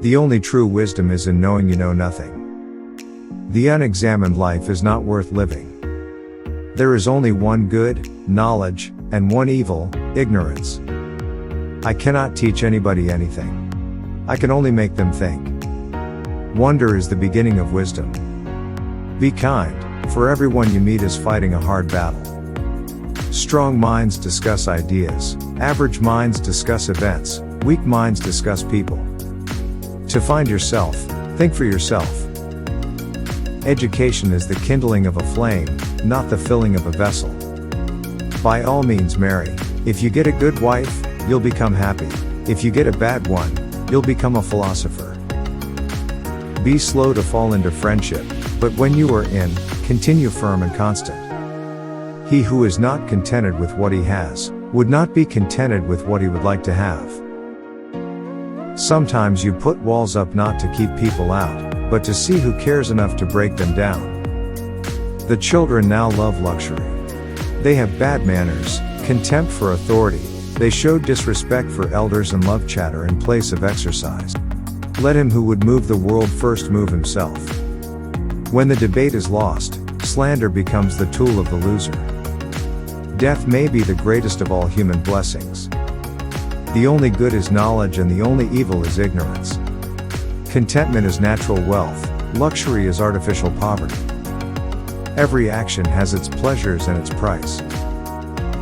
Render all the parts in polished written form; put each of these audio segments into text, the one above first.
The only true wisdom is in knowing you know nothing. The unexamined life is not worth living. There is only one good, knowledge, and one evil, ignorance. I cannot teach anybody anything. I can only make them think. Wonder is the beginning of wisdom. Be kind, for everyone you meet is fighting a hard battle. Strong minds discuss ideas, average minds discuss events, weak minds discuss people. To find yourself, think for yourself. Education is the kindling of a flame, not the filling of a vessel. By all means marry. If you get a good wife, you'll become happy. If you get a bad one, you'll become a philosopher. Be slow to fall into friendship, but when you are in, continue firm and constant. He who is not contented with what he has, would not be contented with what he would like to have. Sometimes you put walls up not to keep people out, but to see who cares enough to break them down. The children now love luxury. They have bad manners, contempt for authority, they show disrespect for elders and love chatter in place of exercise. Let him who would move the world first move himself. When the debate is lost, slander becomes the tool of the loser. Death may be the greatest of all human blessings. The only good is knowledge and the only evil is ignorance. Contentment is natural wealth, luxury is artificial poverty. Every action has its pleasures and its price.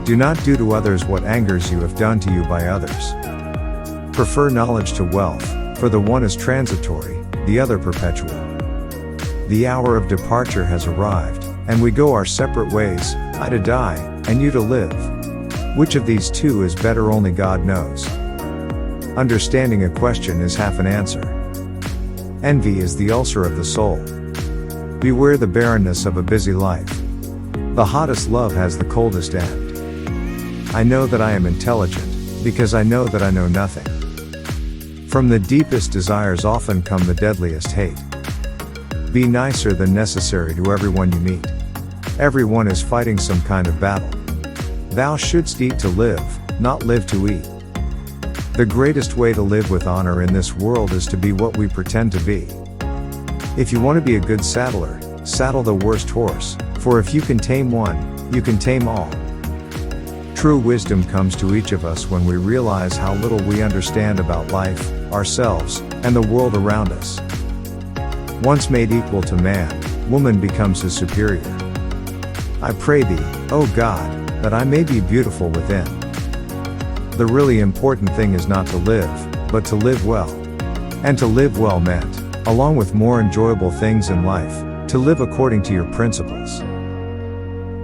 Do not do to others what angers you if done to you by others. Prefer knowledge to wealth, for the one is transitory, the other perpetual. The hour of departure has arrived, and we go our separate ways, I to die, and you to live. Which of these two is better only God knows. Understanding a question is half an answer. Envy is the ulcer of the soul. Beware the barrenness of a busy life. The hottest love has the coldest end. I know that I am intelligent, because I know that I know nothing. From the deepest desires often come the deadliest hate. Be nicer than necessary to everyone you meet. Everyone is fighting some kind of battle. Thou shouldst eat to live, not live to eat. The greatest way to live with honor in this world is to be what we pretend to be. If you want to be a good saddler, saddle the worst horse, for if you can tame one, you can tame all. True wisdom comes to each of us when we realize how little we understand about life, ourselves, and the world around us. Once made equal to man, woman becomes his superior. I pray thee, O God, that I may be beautiful within. The really important thing is not to live, but to live well. And to live well meant, along with more enjoyable things in life, to live according to your principles.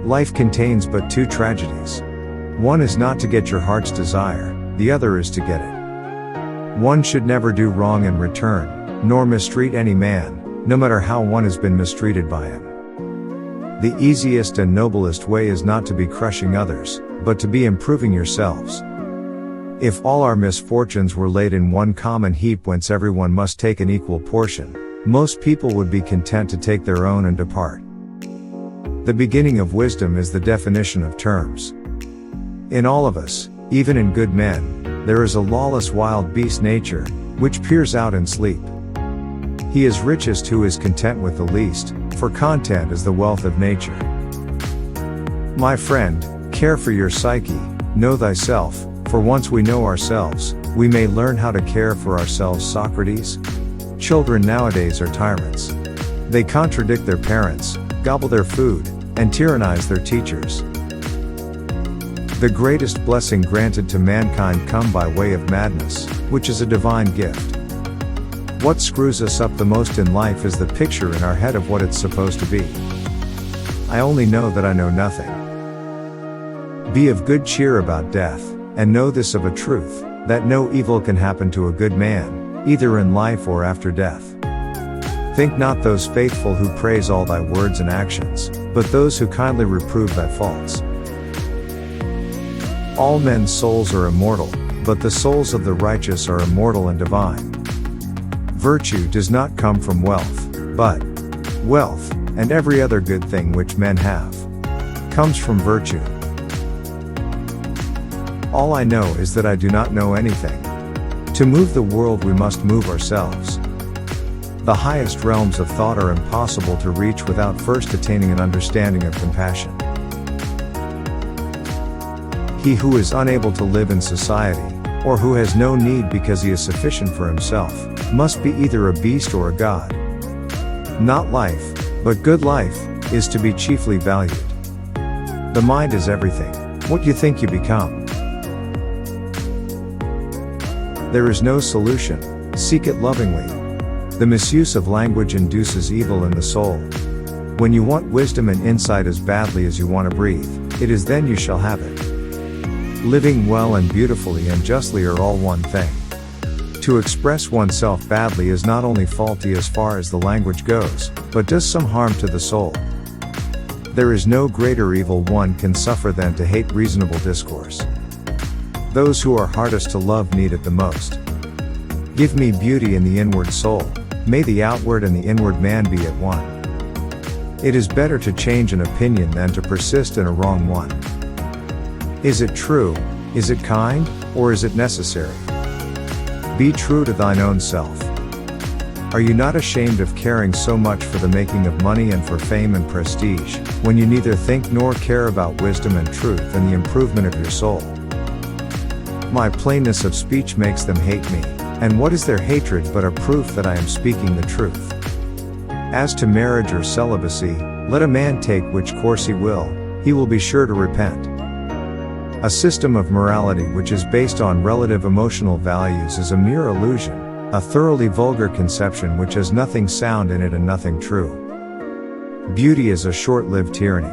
Life contains but two tragedies. One is not to get your heart's desire, the other is to get it. One should never do wrong in return, nor mistreat any man, no matter how one has been mistreated by him. The easiest and noblest way is not to be crushing others, but to be improving yourselves. If all our misfortunes were laid in one common heap whence everyone must take an equal portion, most people would be content to take their own and depart. The beginning of wisdom is the definition of terms. In all of us, even in good men, there is a lawless wild beast nature, which peers out in sleep. He is richest who is content with the least, for content is the wealth of nature. My friend, care for your psyche, know thyself, for once we know ourselves, we may learn how to care for ourselves. Socrates. Children nowadays are tyrants. They contradict their parents, gobble their food, and tyrannize their teachers. The greatest blessing granted to mankind come by way of madness, which is a divine gift. What screws us up the most in life is the picture in our head of what it's supposed to be. I only know that I know nothing. Be of good cheer about death, and know this of a truth, that no evil can happen to a good man, either in life or after death. Think not those faithful who praise all thy words and actions, but those who kindly reprove thy faults. All men's souls are immortal, but the souls of the righteous are immortal and divine. Virtue does not come from wealth, but wealth, and every other good thing which men have, comes from virtue. All I know is that I do not know anything. To move the world we must move ourselves. The highest realms of thought are impossible to reach without first attaining an understanding of compassion. He who is unable to live in society, or who has no need because he is sufficient for himself, must be either a beast or a god. Not life, but good life, is to be chiefly valued. The mind is everything. What you think you become. There is no solution, seek it lovingly. The misuse of language induces evil in the soul. When you want wisdom and insight as badly as you want to breathe, it is then you shall have it. Living well and beautifully and justly are all one thing. To express oneself badly is not only faulty as far as the language goes, but does some harm to the soul. There is no greater evil one can suffer than to hate reasonable discourse. Those who are hardest to love need it the most. Give me beauty in the inward soul, may the outward and the inward man be at one. It is better to change an opinion than to persist in a wrong one. Is it true, is it kind, or is it necessary? Be true to thine own self. Are you not ashamed of caring so much for the making of money and for fame and prestige, when you neither think nor care about wisdom and truth and the improvement of your soul? My plainness of speech makes them hate me, and what is their hatred but a proof that I am speaking the truth? As to marriage or celibacy, let a man take which course he will be sure to repent. A system of morality which is based on relative emotional values is a mere illusion, a thoroughly vulgar conception which has nothing sound in it and nothing true. Beauty is a short-lived tyranny.